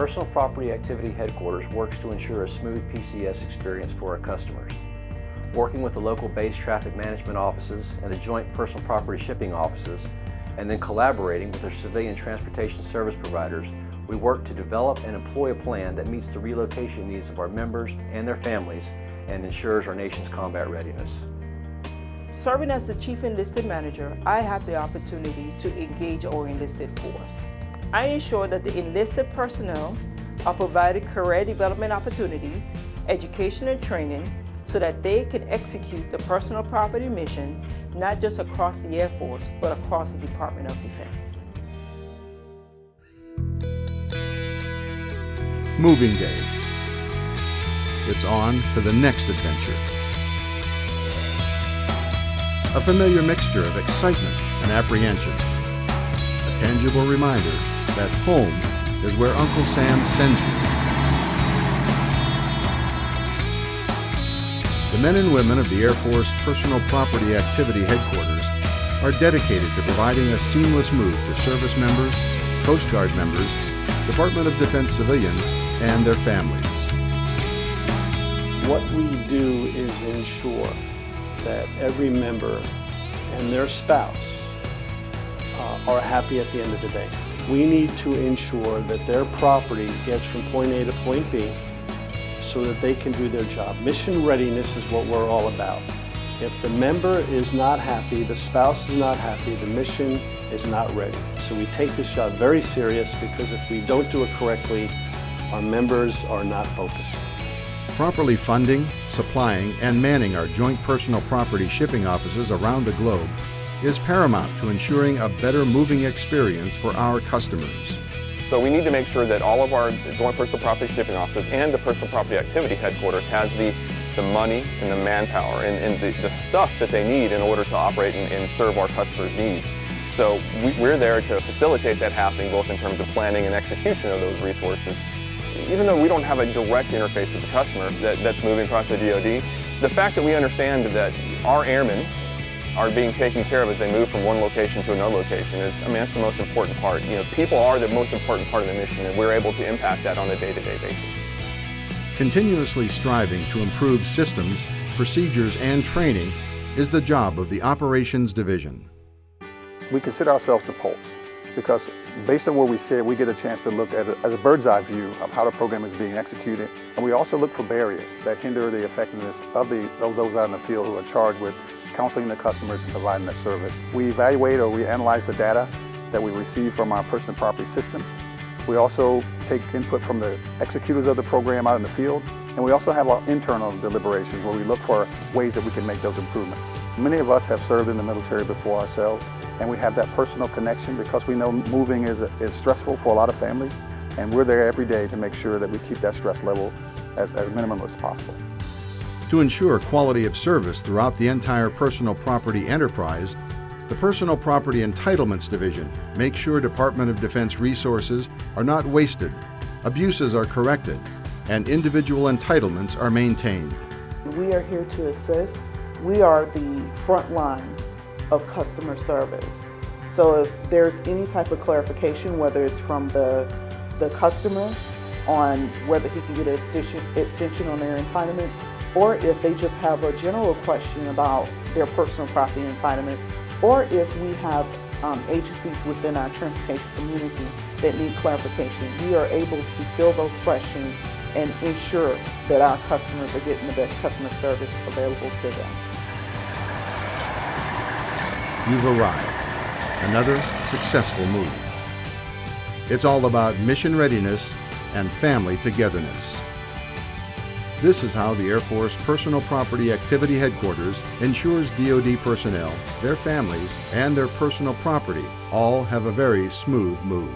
Personal Property Activity Headquarters works to ensure a smooth PCS experience for our customers. Working with the local base traffic management offices and the joint personal property shipping offices, and then collaborating with our civilian transportation service providers, we work to develop and employ a plan that meets the relocation needs of our members and their families and ensures our nation's combat readiness. Serving as the Chief Enlisted Manager, I have the opportunity to engage our enlisted force. I ensure that the enlisted personnel are provided career development opportunities, education and training, so that they can execute the personal property mission, not just across the Air Force, but across the Department of Defense. Moving day. It's on to the next adventure. A familiar mixture of excitement and apprehension. A tangible reminder that home is where Uncle Sam sends you. The men and women of the Air Force Personal Property Activity Headquarters are dedicated to providing a seamless move to service members, Coast Guard members, Department of Defense civilians, and their families. What we do is ensure that every member and their spouse are happy at the end of the day. We need to ensure that their property gets from point A to point B so that they can do their job. Mission readiness is what we're all about. If the member is not happy, the spouse is not happy, the mission is not ready. So we take this job very serious, because if we don't do it correctly, our members are not focused. Properly funding, supplying, and manning our joint personal property shipping offices around the globe is paramount to ensuring a better moving experience for our customers. So we need to make sure that all of our joint personal property shipping offices and the personal property activity headquarters has the money and the manpower and the stuff that they need in order to operate and serve our customers' needs. So we're there to facilitate that happening, both in terms of planning and execution of those resources. Even though we don't have a direct interface with the customer that's moving across the DoD, the fact that we understand that our airmen are being taken care of as they move from one location to another location is, that's the most important part. People are the most important part of the mission, and we're able to impact that on a day-to-day basis. Continuously striving to improve systems, procedures, and training is the job of the Operations Division. We consider ourselves the pulse, because based on where we sit, we get a chance to look at it as a bird's eye view of how the program is being executed. And we also look for barriers that hinder the effectiveness of those out in the field who are charged with counseling the customers and providing that service. We evaluate or we analyze the data that we receive from our personal property systems. We also take input from the executors of the program out in the field. And we also have our internal deliberations where we look for ways that we can make those improvements. Many of us have served in the military before ourselves, and we have that personal connection because we know moving is stressful for a lot of families, and we're there every day to make sure that we keep that stress level as minimum as possible. To ensure quality of service throughout the entire personal property enterprise, the Personal Property Entitlements Division makes sure Department of Defense resources are not wasted, abuses are corrected, and individual entitlements are maintained. We are here to assist. We are the front line of customer service. So if there's any type of clarification, whether it's from the customer on whether he can get an extension on their entitlements, or if they just have a general question about their personal property entitlements, or if we have agencies within our transportation community that need clarification, we are able to fill those questions and ensure that our customers are getting the best customer service available to them. You've arrived. Another successful move. It's all about mission readiness and family togetherness. This is how the Air Force Personal Property Activity Headquarters ensures DoD personnel, their families, and their personal property all have a very smooth move.